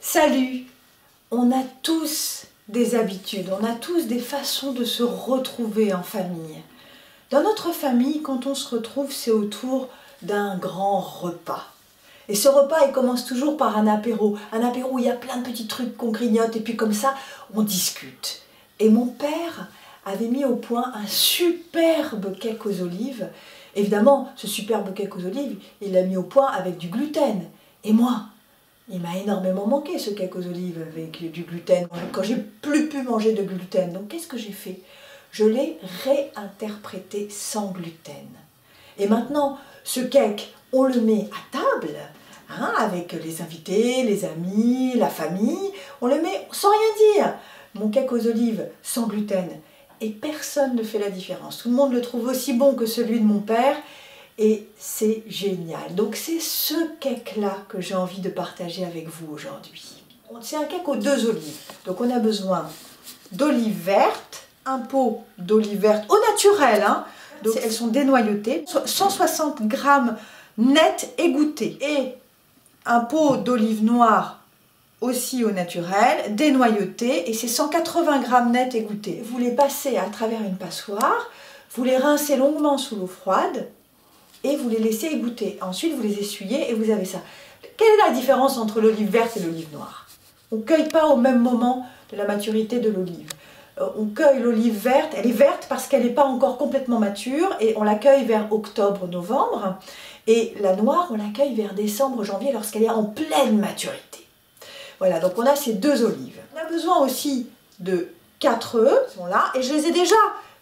Salut! On a tous des habitudes, on a tous des façons de se retrouver en famille. Dans notre famille, quand on se retrouve, c'est autour d'un grand repas. Et ce repas, il commence toujours par un apéro où il y a plein de petits trucs qu'on grignote et puis comme ça, on discute. Et mon père avait mis au point un superbe cake aux olives. Évidemment, ce superbe cake aux olives, il l'a mis au point avec du gluten. Et moi, il m'a énormément manqué ce cake aux olives avec du gluten, quand j'ai plus pu manger de gluten. Donc qu'est-ce que j'ai fait? Je l'ai réinterprété sans gluten. Et maintenant, ce cake, on le met à table, hein, avec les invités, les amis, la famille. On le met sans rien dire. Mon cake aux olives sans gluten. Et personne ne fait la différence. Tout le monde le trouve aussi bon que celui de mon père. Et c'est génial. Donc c'est ce cake-là que j'ai envie de partager avec vous aujourd'hui. C'est un cake aux 2 olives. Donc on a besoin d'olives vertes, un pot d'olives vertes au naturel. Hein. Donc elles sont dénoyautées. 160 g net égouttés. Et un pot d'olives noires aussi au naturel, dénoyautées. Et c'est 180 g net égouttés. Vous les passez à travers une passoire. Vous les rincez longuement sous l'eau froide. Et vous les laissez égoutter. Ensuite, vous les essuyez et vous avez ça. Quelle est la différence entre l'olive verte et l'olive noire? On ne cueille pas au même moment de la maturité de l'olive. On cueille l'olive verte, elle est verte parce qu'elle n'est pas encore complètement mature et on la cueille vers octobre-novembre. Et la noire, on la cueille vers décembre-janvier lorsqu'elle est en pleine maturité. Voilà, donc on a ces 2 olives. On a besoin aussi de 4 œufs, ils sont là, et je les ai déjà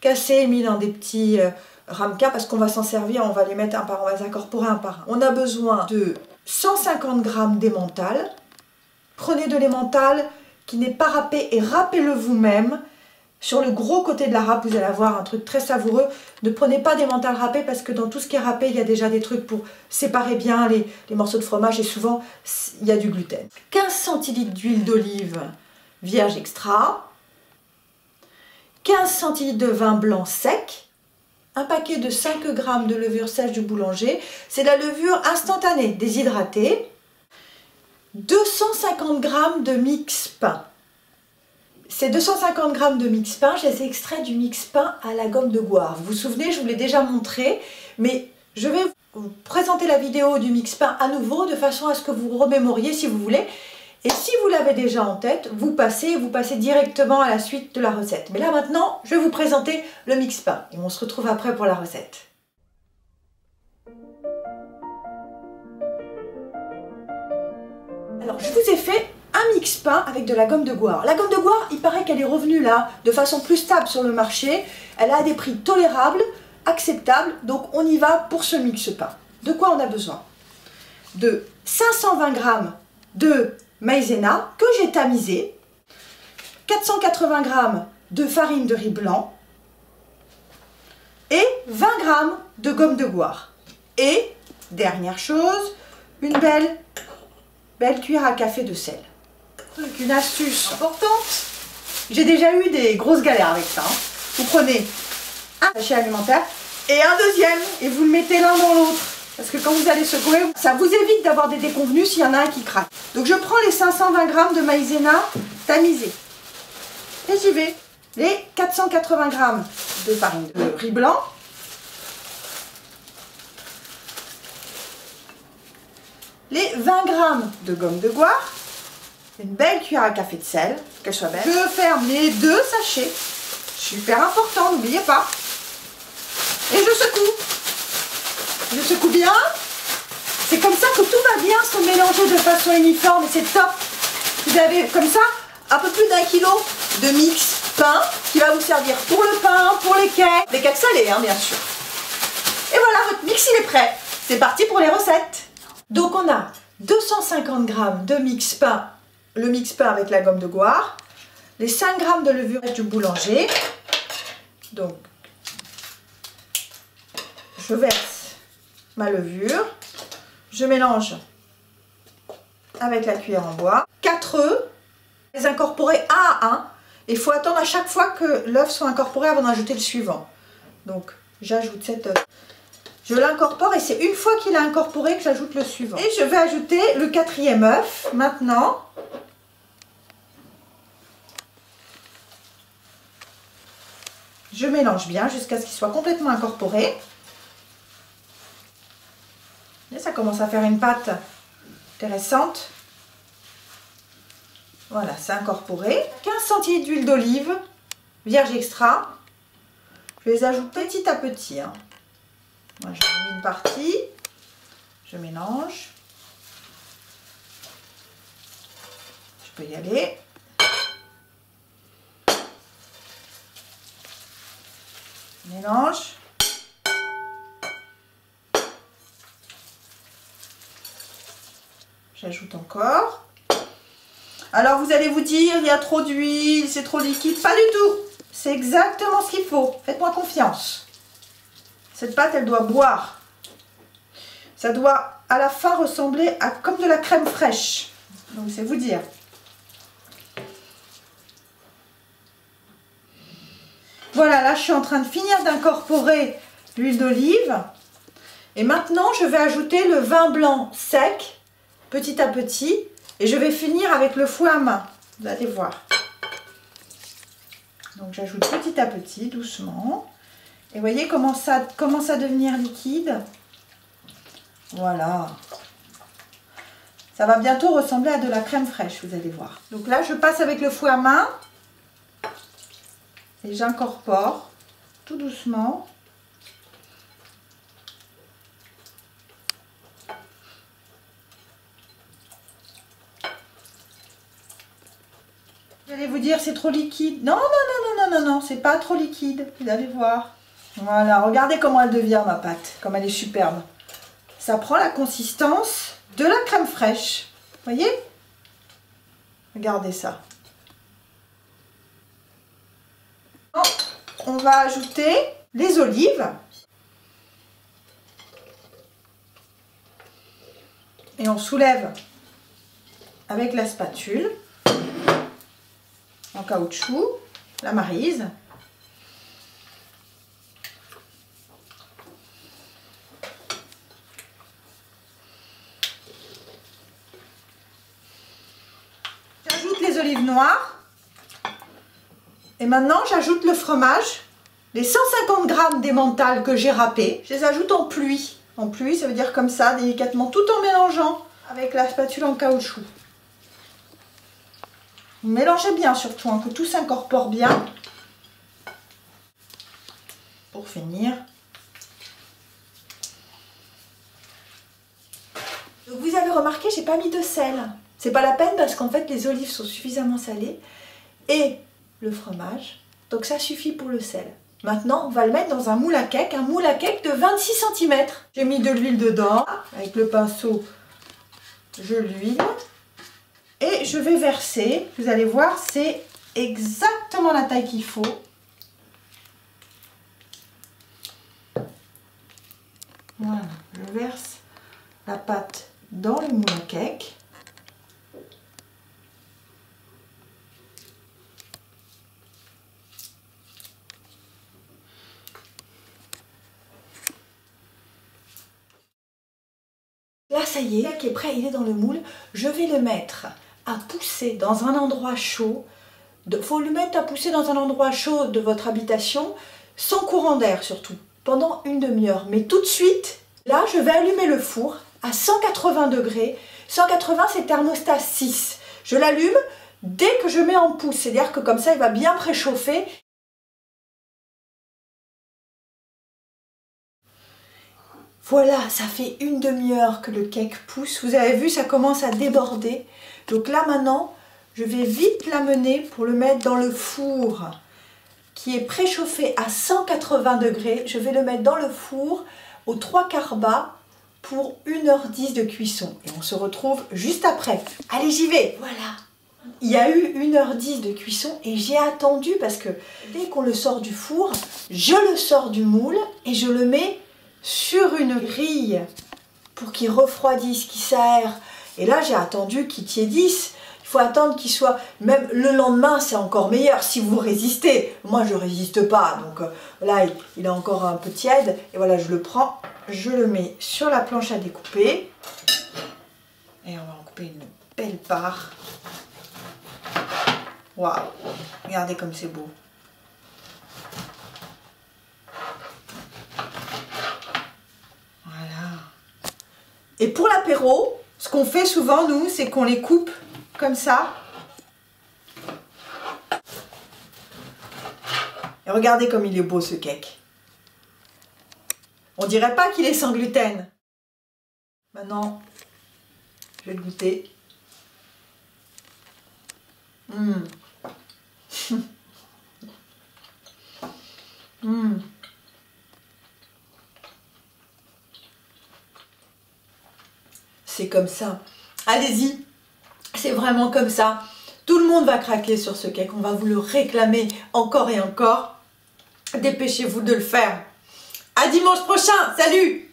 cassés, mis dans des petits ramequins parce qu'on va s'en servir, on va les mettre un par un, on va les incorporer un par un. On a besoin de 150 g d'emmental. Prenez de l'emmental qui n'est pas râpé et râpez-le vous-même. Sur le gros côté de la râpe, vous allez avoir un truc très savoureux. Ne prenez pas d'emmental râpé parce que dans tout ce qui est râpé, il y a déjà des trucs pour séparer bien les morceaux de fromage et souvent, il y a du gluten. 15 centilitres d'huile d'olive vierge extra. 15 centilitres de vin blanc sec. Un paquet de 5 g de levure sèche du boulanger. C'est de la levure instantanée, déshydratée. 250 g de mix pain. Ces 250 g de mix pain, je les ai extraits du mix pain à la gomme de goire. Vous vous souvenez, je vous l'ai déjà montré, mais je vais vous présenter la vidéo du mix pain à nouveau de façon à ce que vous remémoriez si vous voulez. Et si vous l'avez déjà en tête, vous passez directement à la suite de la recette. Mais là maintenant, je vais vous présenter le mix pain et on se retrouve après pour la recette. Alors, je vous ai fait un mix pain avec de la gomme de goire. La gomme de goire, il paraît qu'elle est revenue là de façon plus stable sur le marché. Elle a des prix tolérables, acceptables, donc on y va pour ce mix pain. De quoi on a besoin? De 520 g de maïzena que j'ai tamisé, 480 g de farine de riz blanc et 20 g de gomme de goire. Et, dernière chose, une belle cuillère à café de sel. Une astuce importante, j'ai déjà eu des grosses galères avec ça. Hein. Vous prenez un sachet alimentaire et un deuxième et vous le mettez l'un dans l'autre. Parce que quand vous allez secouer, ça vous évite d'avoir des déconvenus s'il y en a un qui craque. Donc je prends les 520 g de maïzena tamisé. Et j'y vais. Les 480 g de farine de riz blanc. Les 20 g de gomme de goire. Une belle cuillère à café de sel, qu'elle soit belle. Je ferme les 2 sachets. Super important, n'oubliez pas. Et je secoue. Je secoue bien. C'est comme ça que tout va bien se mélanger de façon uniforme et c'est top. Vous avez comme ça un peu plus d'1 kilo de mix pain qui va vous servir pour le pain, pour les cakes salés hein, bien sûr. Et voilà, votre mix il est prêt. C'est parti pour les recettes. Donc on a 250 g de mix pain, le mix pain avec la gomme de goire, les 5 g de levure du boulanger. Donc je verse ma levure, je mélange avec la cuillère en bois, 4 œufs, les incorporer un à un, et il faut attendre à chaque fois que l'œuf soit incorporé avant d'ajouter le suivant. Donc j'ajoute cet œuf. Je l'incorpore et c'est une fois qu'il a incorporé que j'ajoute le suivant. Et je vais ajouter le 4e œuf maintenant. Je mélange bien jusqu'à ce qu'il soit complètement incorporé. Et ça commence à faire une pâte intéressante. Voilà, c'est incorporé. 15 centilitres d'huile d'olive, vierge extra. Je les ajoute petit à petit. Moi, je mets une partie. Je mélange. Je peux y aller. Mélange. J'ajoute encore. Alors vous allez vous dire, il y a trop d'huile, c'est trop liquide. Pas du tout. C'est exactement ce qu'il faut. Faites-moi confiance. Cette pâte, elle doit boire. Ça doit à la fin ressembler à comme de la crème fraîche. Donc c'est vous dire. Voilà, là je suis en train de finir d'incorporer l'huile d'olive. Et maintenant je vais ajouter le vin blanc sec, petit à petit. Et je vais finir avec le fouet à main. Vous allez voir. Donc j'ajoute petit à petit, doucement. Et vous voyez comment ça commence à devenir liquide. Voilà. Ça va bientôt ressembler à de la crème fraîche, vous allez voir. Donc là, je passe avec le fouet à main. Et j'incorpore tout doucement. Vous allez vous dire, c'est trop liquide. Non, non, non, non, non, non, non, c'est pas trop liquide. Vous allez voir. Voilà, regardez comment elle devient, ma pâte. Comme elle est superbe. Ça prend la consistance de la crème fraîche. Vous voyez? Regardez ça. On va ajouter les olives. Et on soulève avec la spatule en caoutchouc, la maryse. J'ajoute les olives noires. Et maintenant, j'ajoute le fromage, les 150 g d'emmental que j'ai râpé. Je les ajoute en pluie. En pluie, ça veut dire comme ça, délicatement, tout en mélangeant avec la spatule en caoutchouc. Vous mélangez bien surtout, que tout s'incorpore bien. Pour finir. Donc vous avez remarqué, j'ai pas mis de sel. C'est pas la peine parce qu'en fait, les olives sont suffisamment salées. Et le fromage, donc ça suffit pour le sel. Maintenant, on va le mettre dans un moule à cake de 26 cm. J'ai mis de l'huile dedans, avec le pinceau, je l'huile. Et je vais verser, vous allez voir, c'est exactement la taille qu'il faut. Voilà, je verse la pâte dans le moule à cake. Là, ça y est, qui est prêt, il est dans le moule. Je vais le mettre à pousser dans un endroit chaud. Il faut le mettre à pousser dans un endroit chaud de votre habitation, sans courant d'air surtout, pendant une demi-heure. Mais tout de suite, là, je vais allumer le four à 180 degrés. 180, c'est thermostat 6. Je l'allume dès que je mets en pouce, c'est-à-dire que comme ça, il va bien préchauffer. Voilà, ça fait une demi-heure que le cake pousse. Vous avez vu, ça commence à déborder. Donc là, maintenant, je vais vite l'amener pour le mettre dans le four qui est préchauffé à 180 degrés. Je vais le mettre dans le four aux 3/4 bas pour 1h10 de cuisson. Et on se retrouve juste après. Allez, j'y vais. Voilà. Il y a eu 1h10 de cuisson et j'ai attendu parce que dès qu'on le sort du four, je le sors du moule et je le mets sur une grille pour qu'il refroidisse, qu'il s'aère. Et là, j'ai attendu qu'il tiédisse. Il faut attendre qu'il soit, même le lendemain, c'est encore meilleur si vous résistez. Moi, je ne résiste pas, donc là, il est encore un peu tiède. Et voilà, je le prends, je le mets sur la planche à découper. Et on va en couper une belle part. Waouh! Regardez comme c'est beau. Voilà. Et pour l'apéro, ce qu'on fait souvent, nous, c'est qu'on les coupe comme ça. Et regardez comme il est beau ce cake. On dirait pas qu'il est sans gluten. Maintenant, je vais le goûter. C'est comme ça. Allez-y, c'est vraiment comme ça. Tout le monde va craquer sur ce cake. On va vous le réclamer encore et encore. Dépêchez-vous de le faire. À dimanche prochain. Salut!